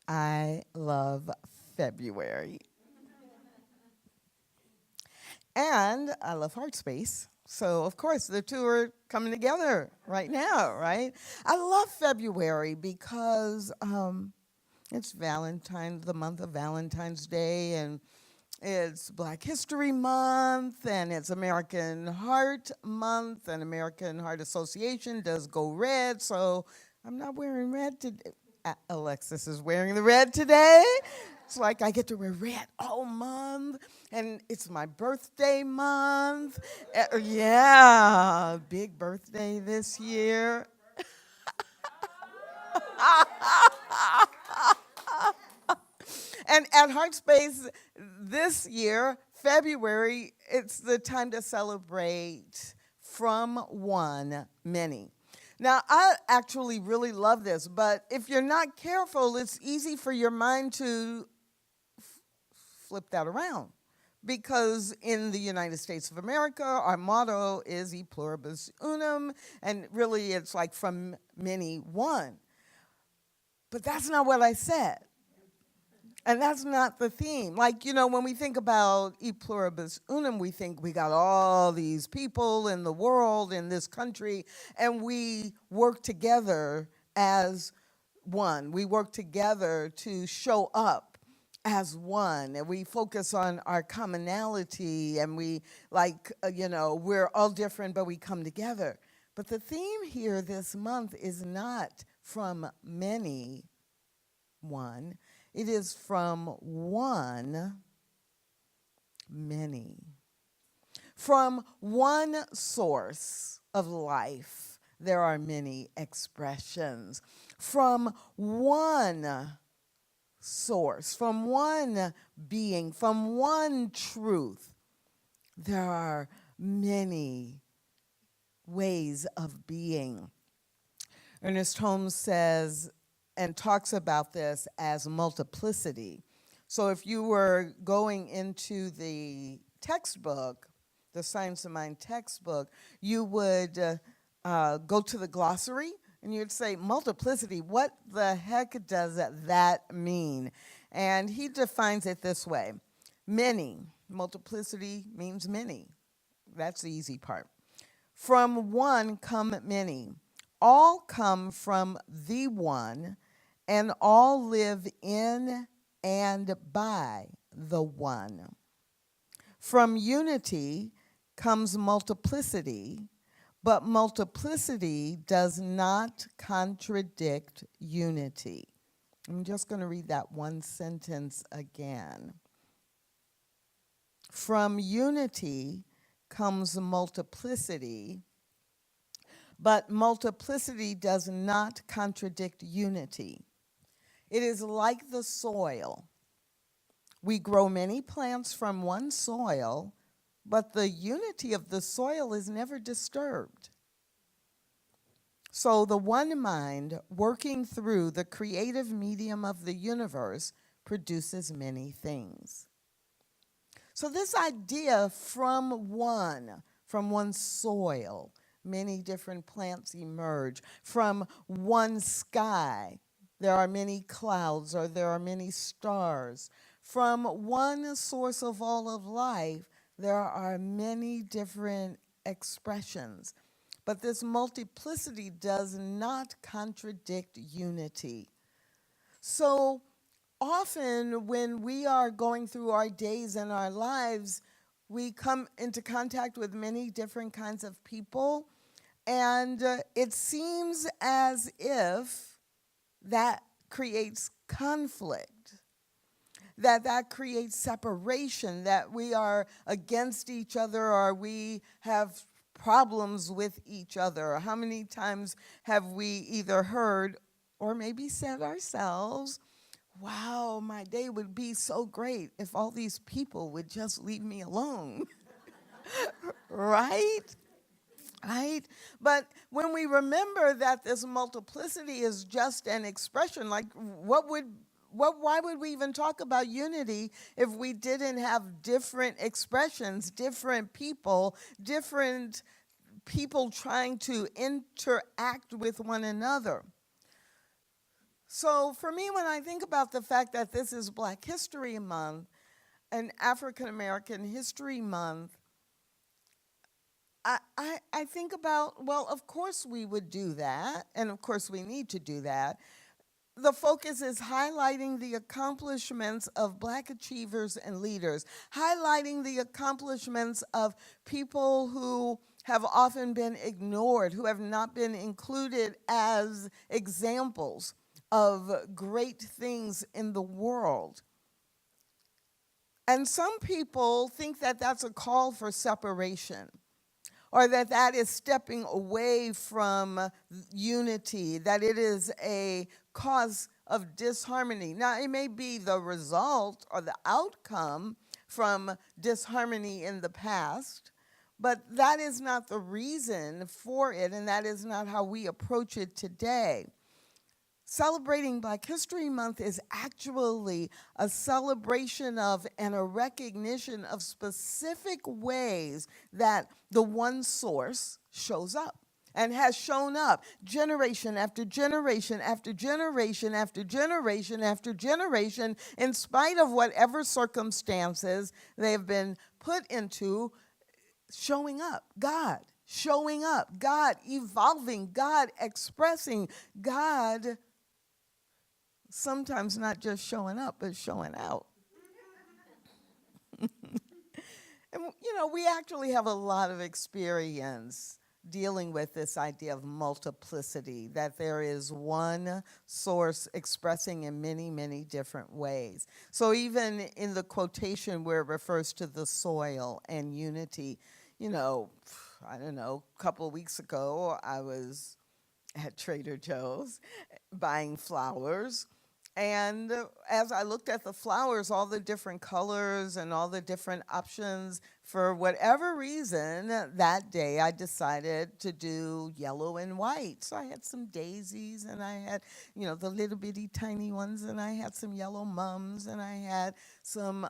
I love February. And I love Heart Space. So, of course, the two are coming together right now, right? I love February because it's Valentine's, the month of Valentine's Day, and it's Black History Month, and it's American Heart Month, and American Heart Association does Go Red, so I'm not wearing red today. Alexis is wearing the red today. It's like I get to wear red all month, and it's my birthday month. Yeah, big birthday this year. And at Heartspace this year, February, it's the time to celebrate from one, many. Now, I actually really love this, but if you're not careful, it's easy for your mind to flip that around. Because in the United States of America, our motto is e pluribus unum, and really it's like from many, one. But that's not what I said. And that's not the theme. Like, when we think about e pluribus unum, we think we got all these people in the world, in this country, and we work together as one. We work together to show up as one, and we focus on our commonality, and we're all different, but we come together. But the theme here this month is not from many, one. It is from one, many. From one source of life, there are many expressions. From one source, from one being, from one truth, there are many ways of being. Ernest Holmes says, and talks about this as multiplicity. So if you were going into the textbook, the Science of Mind textbook, you would go to the glossary and you'd say, multiplicity, what the heck does that mean? And he defines it this way. Many, multiplicity means many. That's the easy part. From one come many. All come from the one, and all live in and by the one. From unity comes multiplicity, but multiplicity does not contradict unity. I'm just going to read that one sentence again. From unity comes multiplicity, but multiplicity does not contradict unity. It is like the soil. We grow many plants from one soil, but the unity of the soil is never disturbed. So the one mind, working through the creative medium of the universe, produces many things. So this idea from one soil, many different plants emerge. From one sky, there are many clouds or there are many stars. From one source of all of life, there are many different expressions. But this multiplicity does not contradict unity. So often when we are going through our days and our lives, we come into contact with many different kinds of people, and it seems as if that creates conflict, that creates separation, that we are against each other or we have problems with each other. How many times have we either heard or maybe said ourselves, wow, my day would be so great if all these people would just leave me alone. Right? Right? But when we remember that this multiplicity is just an expression, like why would we even talk about unity if we didn't have different expressions, different people trying to interact with one another? So for me, when I think about the fact that this is Black History Month and African American History Month, I think about, well, of course we would do that, and of course we need to do that. The focus is highlighting the accomplishments of Black achievers and leaders, highlighting the accomplishments of people who have often been ignored, who have not been included as examples of great things in the world. And some people think that that's a call for separation, or that that is stepping away from unity, that it is a cause of disharmony. Now, it may be the result or the outcome from disharmony in the past, but that is not the reason for it, and that is not how we approach it today. Celebrating Black History Month is actually a celebration of and a recognition of specific ways that the one source shows up and has shown up generation after generation after generation after generation after generation, in spite of whatever circumstances they have been put into, showing up, God showing up, God evolving, God expressing, God sometimes not just showing up, but showing out. And, we actually have a lot of experience dealing with this idea of multiplicity, that there is one source expressing in many, many different ways. So even in the quotation where it refers to the soil and unity, I don't know, a couple of weeks ago, I was at Trader Joe's buying flowers. And as I looked at the flowers, all the different colors and all the different options, for whatever reason, that day I decided to do yellow and white. So I had some daisies, and I had, the little bitty tiny ones, and I had some yellow mums, and I had some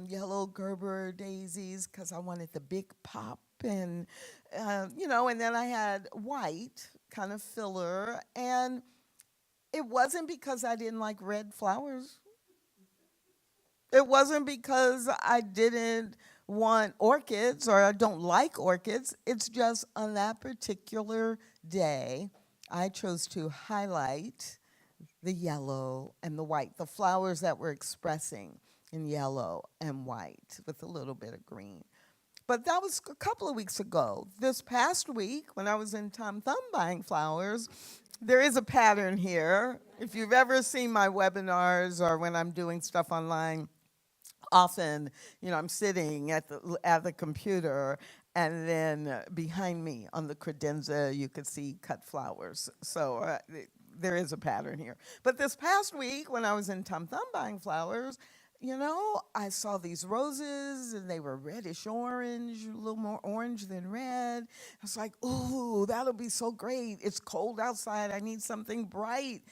yellow Gerber daisies because I wanted the big pop. And, and then I had white kind of filler. And it wasn't because I didn't like red flowers. It wasn't because I didn't want orchids or I don't like orchids. It's just on that particular day, I chose to highlight the yellow and the white, the flowers that were expressing in yellow and white with a little bit of green. But that was a couple of weeks ago. This past week, when I was in Tom Thumb buying flowers, there is a pattern here. If you've ever seen my webinars or when I'm doing stuff online, often, I'm sitting at the computer, and then behind me on the credenza, you could see cut flowers. So there is a pattern here. But this past week, when I was in Tom Thumb buying flowers, I saw these roses, and they were reddish orange, a little more orange than red. I was like, ooh, that'll be so great. It's cold outside. I need something bright,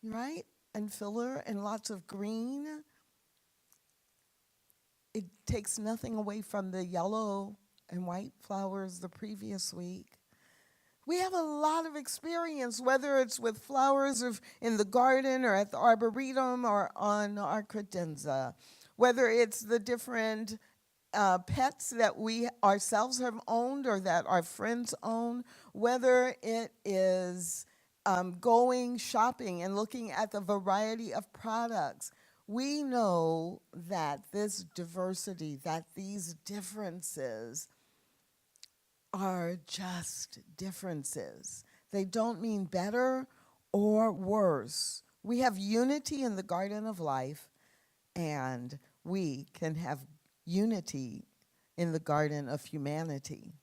right? And filler and lots of green. It takes nothing away from the yellow and white flowers the previous week. We have a lot of experience, whether it's with flowers in the garden or at the arboretum or on our credenza, whether it's the different pets that we ourselves have owned or that our friends own, whether it is going shopping and looking at the variety of products. We know that this diversity, that these differences are just differences. They don't mean better or worse. We have unity in the garden of life, and we can have unity in the garden of humanity.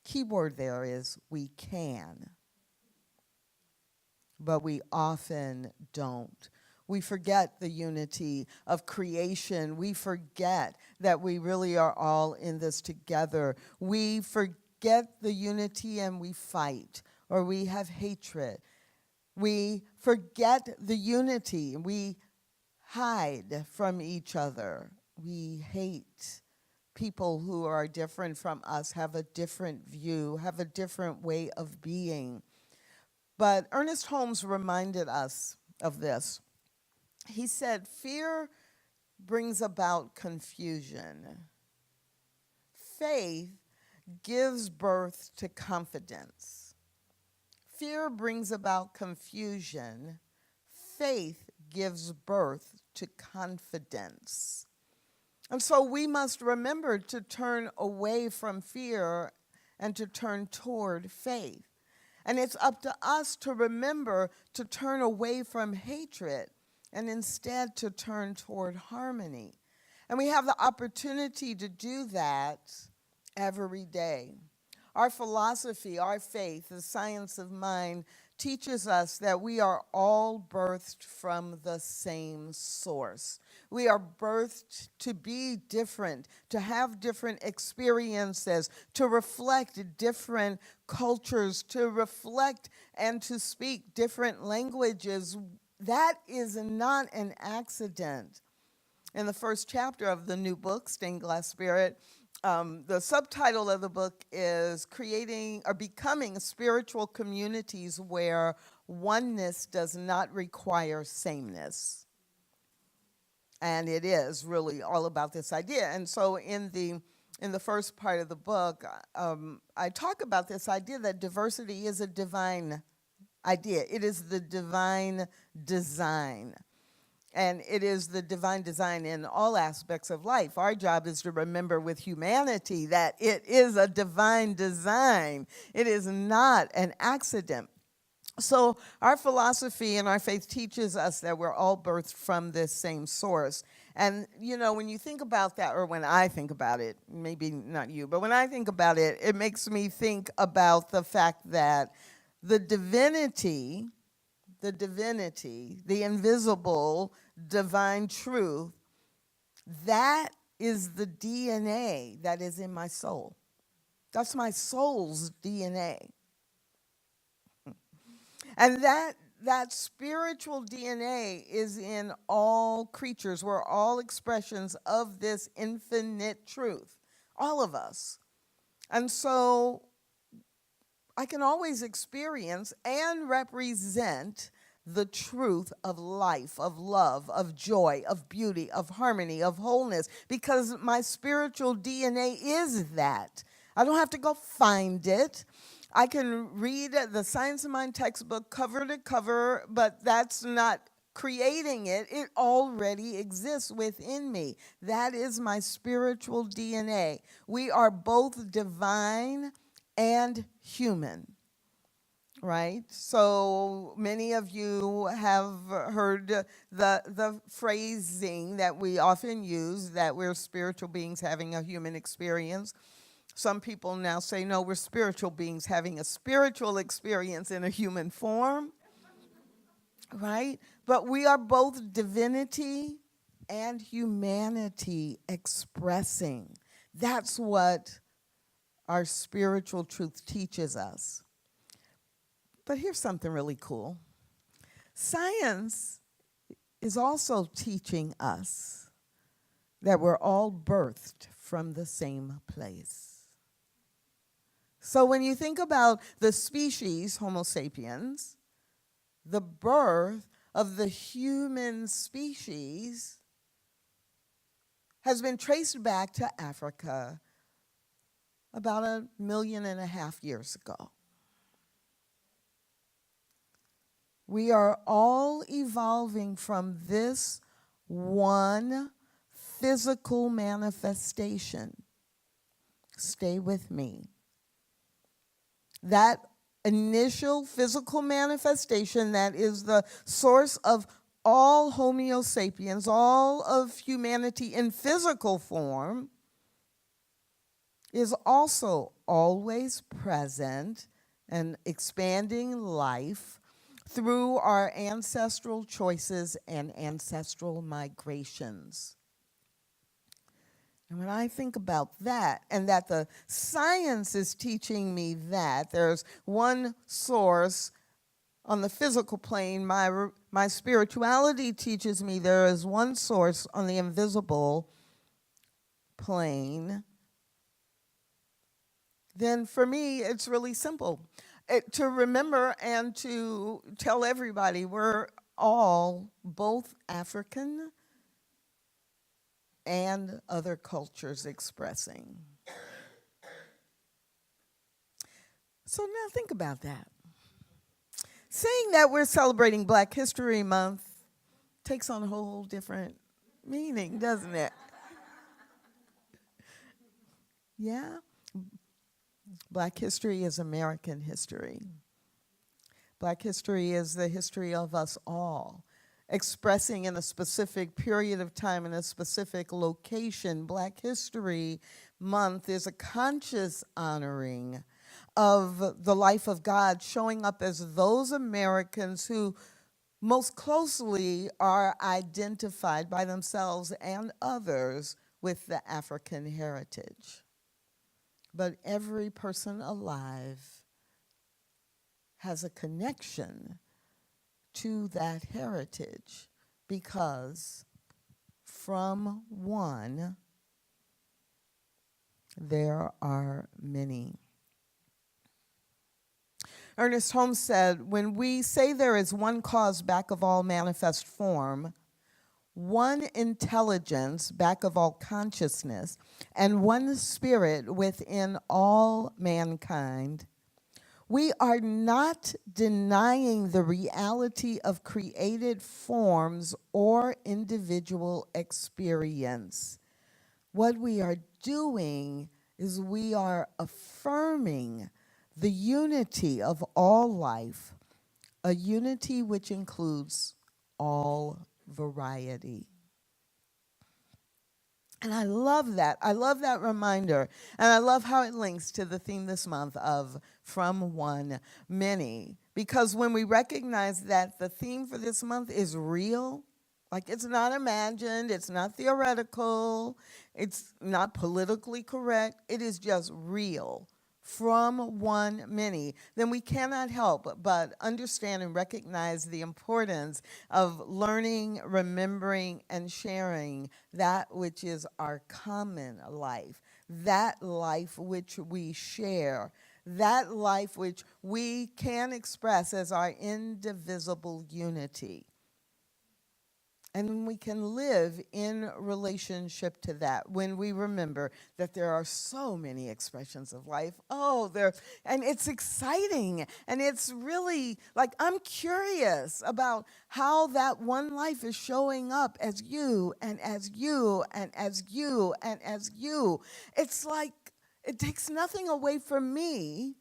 Keyword there is we can, but we often don't. We forget the unity of creation. We forget that we really are all in this together. We forget the unity and we fight, or we have hatred. We forget the unity. We hide from each other. We hate people who are different from us, have a different view, have a different way of being. But Ernest Holmes reminded us of this. He said, fear brings about confusion. Faith gives birth to confidence. Fear brings about confusion. Faith gives birth to confidence. And so we must remember to turn away from fear and to turn toward faith. And it's up to us to remember to turn away from hatred and instead to turn toward harmony. And we have the opportunity to do that every day. Our philosophy, our faith, the science of mind, teaches us that we are all birthed from the same source. We are birthed to be different, to have different experiences, to reflect different cultures, to reflect and to speak different languages. That is not an accident. In the first chapter of the new book, Stained Glass Spirit, the subtitle of the book is Creating or Becoming Spiritual Communities Where Oneness Does Not Require Sameness. And it is really all about this idea. And so in the first part of the book, I talk about this idea that diversity is a divine idea. It is the divine design. And it is the divine design in all aspects of life. Our job is to remember with humanity that it is a divine design. It is not an accident. So our philosophy and our faith teaches us that we're all birthed from this same source. And, you know, when you think about that, or when I think about it, maybe not you, but when I think about it, it makes me think about the fact that the divinity, the invisible, divine truth, that is the DNA that is in my soul. That's my soul's DNA. And that spiritual DNA is in all creatures. We're all expressions of this infinite truth, all of us. And so I can always experience and represent the truth of life, of love, of joy, of beauty, of harmony, of wholeness, because my spiritual DNA is that. I don't have to go find it. I can read the Science of Mind textbook cover to cover, but that's not creating it. It already exists within me. That is my spiritual DNA. We are both divine and human, right? So many of you have heard the phrasing that we often use, that we're spiritual beings having a human experience. Some people now say, no, we're spiritual beings having a spiritual experience in a human form, right? But we are both divinity and humanity expressing. That's what our spiritual truth teaches us. But here's something really cool. Science is also teaching us that we're all birthed from the same place. So when you think about the species, Homo sapiens, the birth of the human species has been traced back to Africa about 1.5 million years ago. We are all evolving from this one physical manifestation. Stay with me. That initial physical manifestation that is the source of all Homo sapiens, all of humanity in physical form, is also always present and expanding life through our ancestral choices and ancestral migrations. And when I think about that, and that the science is teaching me that there's one source on the physical plane, my spirituality teaches me there is one source on the invisible plane, then for me, it's really simple. to remember and to tell everybody we're all both African and other cultures expressing. So now think about that. Saying that we're celebrating Black History Month takes on a whole different meaning, doesn't it? Yeah? Black history is American history. Black history is the history of us all, expressing in a specific period of time in a specific location. Black History Month is a conscious honoring of the life of God, showing up as those Americans who most closely are identified by themselves and others with the African heritage. But every person alive has a connection to that heritage because from one, there are many. Ernest Holmes said, when we say there is one cause back of all manifest form, one intelligence back of all consciousness, and one spirit within all mankind, we are not denying the reality of created forms or individual experience. What we are doing is we are affirming the unity of all life, a unity which includes all variety. And I love that. I love that reminder. And I love how it links to the theme this month of From One, Many. Because when we recognize that the theme for this month is real, like it's not imagined, it's not theoretical, it's not politically correct, it is just real. From one many, then we cannot help but understand and recognize the importance of learning, remembering, and sharing that which is our common life, that life which we share, that life which we can express as our indivisible unity. And we can live in relationship to that when we remember that there are so many expressions of life. And it's exciting. And it's really like, I'm curious about how that one life is showing up as you and as you and as you and as you. It's like, it takes nothing away from me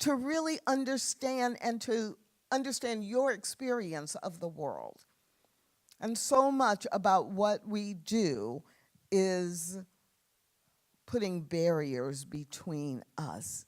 to really understand and to understand your experience of the world. And so much about what we do is putting barriers between us.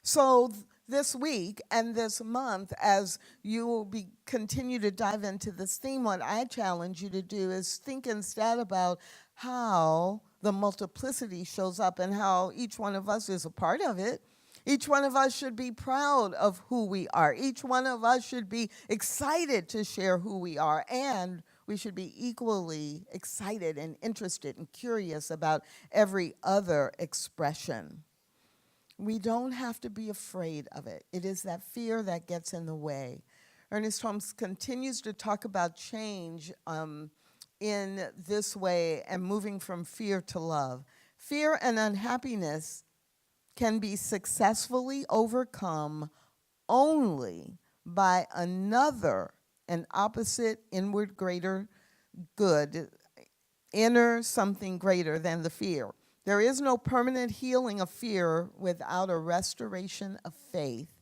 So this week and this month, as you will continue to dive into this theme, what I challenge you to do is think instead about how the multiplicity shows up and how each one of us is a part of it. Each one of us should be proud of who we are. Each one of us should be excited to share who we are. And we should be equally excited and interested and curious about every other expression. We don't have to be afraid of it. It is that fear that gets in the way. Ernest Holmes continues to talk about change in this way and moving from fear to love. Fear and unhappiness can be successfully overcome only by another, an opposite inward greater good, inner something greater than the fear. There is no permanent healing of fear without a restoration of faith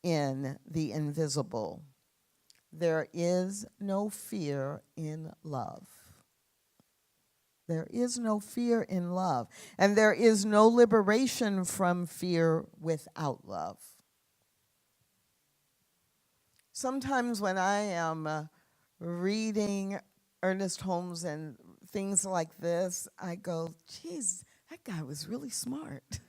in the invisible. There is no fear in love. There is no fear in love. And there is no liberation from fear without love. Sometimes when I am reading Ernest Holmes and things like this, I go, geez, that guy was really smart.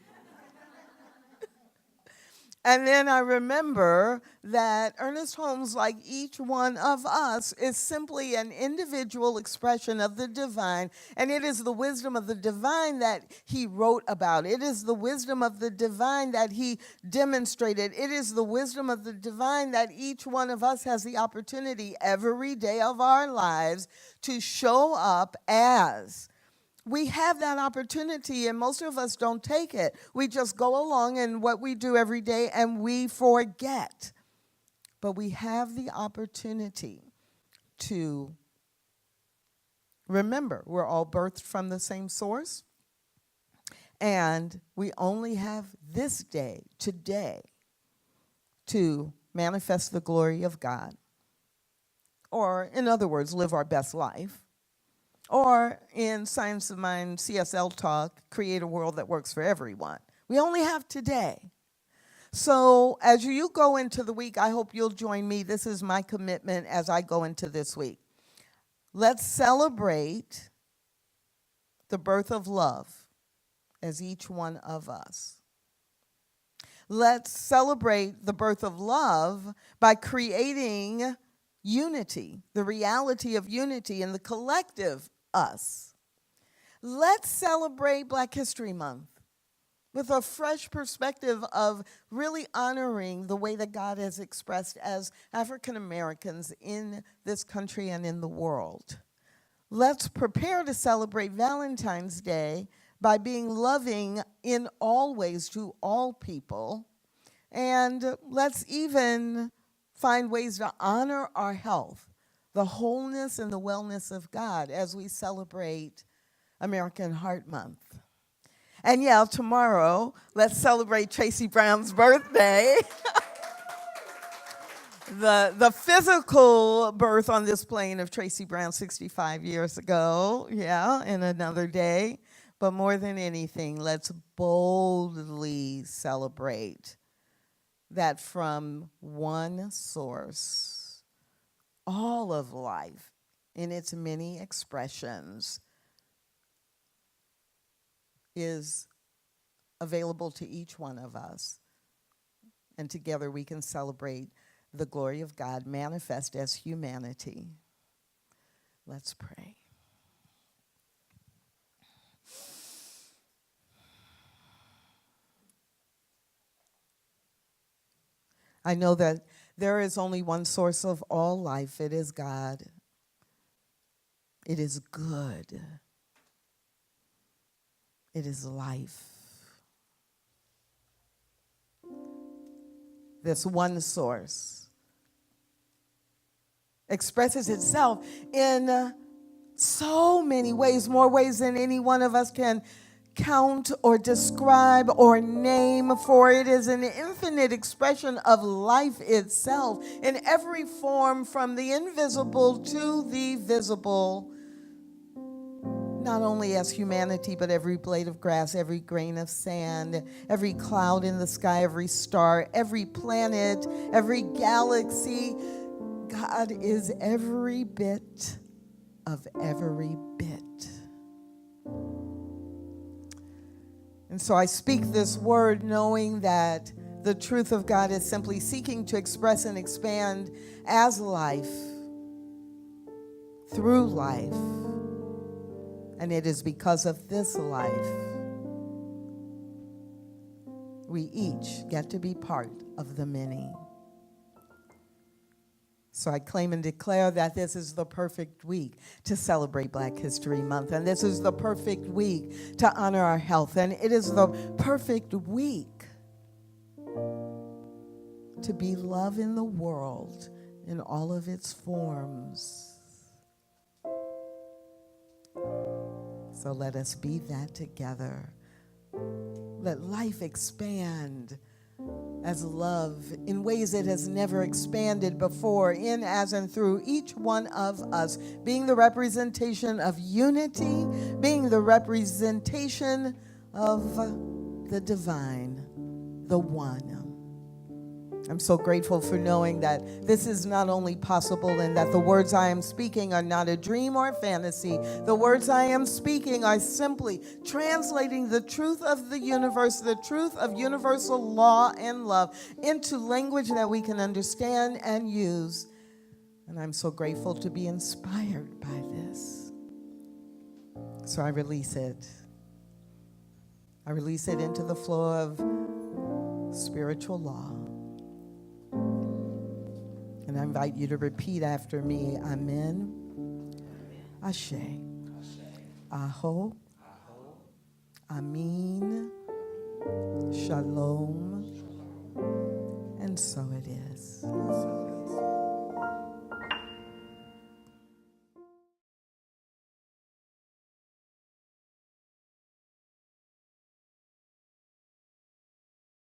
And then I remember that Ernest Holmes, like each one of us, is simply an individual expression of the divine, and it is the wisdom of the divine that he wrote about. It is the wisdom of the divine that he demonstrated. It is the wisdom of the divine that each one of us has the opportunity every day of our lives to show up as. We have that opportunity, and most of us don't take it. We just go along in what we do every day, and we forget. But we have the opportunity to remember we're all birthed from the same source, and we only have this day, today, to manifest the glory of God. Or, in other words, live our best life. Or in Science of Mind, CSL talk, create a world that works for everyone. We only have today. So as you go into the week, I hope you'll join me. This is my commitment as I go into this week. Let's celebrate the birth of love as each one of us. Let's celebrate the birth of love by creating unity, the reality of unity in the collective us. Let's celebrate Black History Month with a fresh perspective of really honoring the way that God has expressed as African Americans in this country and in the world. Let's prepare to celebrate Valentine's Day by being loving in all ways to all people. And let's even find ways to honor our health, the wholeness and the wellness of God as we celebrate American Heart Month. And yeah, tomorrow, let's celebrate Tracy Brown's birthday. The physical birth on this plane of Tracy Brown 65 years ago, yeah, in another day. But more than anything, let's boldly celebrate that from one source, all of life in its many expressions is available to each one of us. And together we can celebrate the glory of God manifest as humanity. Let's pray. I know that there is only one source of all life. It is God. It is good. It is life. This one source expresses itself in so many ways, more ways than any one of us can count or describe or name, for it is an infinite expression of life itself in every form, from the invisible to the visible, not only as humanity, but every blade of grass, every grain of sand, every cloud in the sky, every star, every planet, every galaxy. God is every bit of every bit. And so I speak this word knowing that the truth of God is simply seeking to express and expand as life, through life. And it is because of this life we each get to be part of the many. So I claim and declare that this is the perfect week to celebrate Black History Month. And this is the perfect week to honor our health. And it is the perfect week to be love in the world in all of its forms. So let us be that together. Let life expand as love in ways it has never expanded before, in, as, and through each one of us, being the representation of unity, being the representation of the divine, the one. I'm so grateful for knowing that this is not only possible and that the words I am speaking are not a dream or a fantasy. The words I am speaking are simply translating the truth of the universe, the truth of universal law and love into language that we can understand and use. And I'm so grateful to be inspired by this. So I release it. I release it into the flow of spiritual law. And I invite you to repeat after me. Amen. Ashe. Aho. Amin. Shalom. And so it is.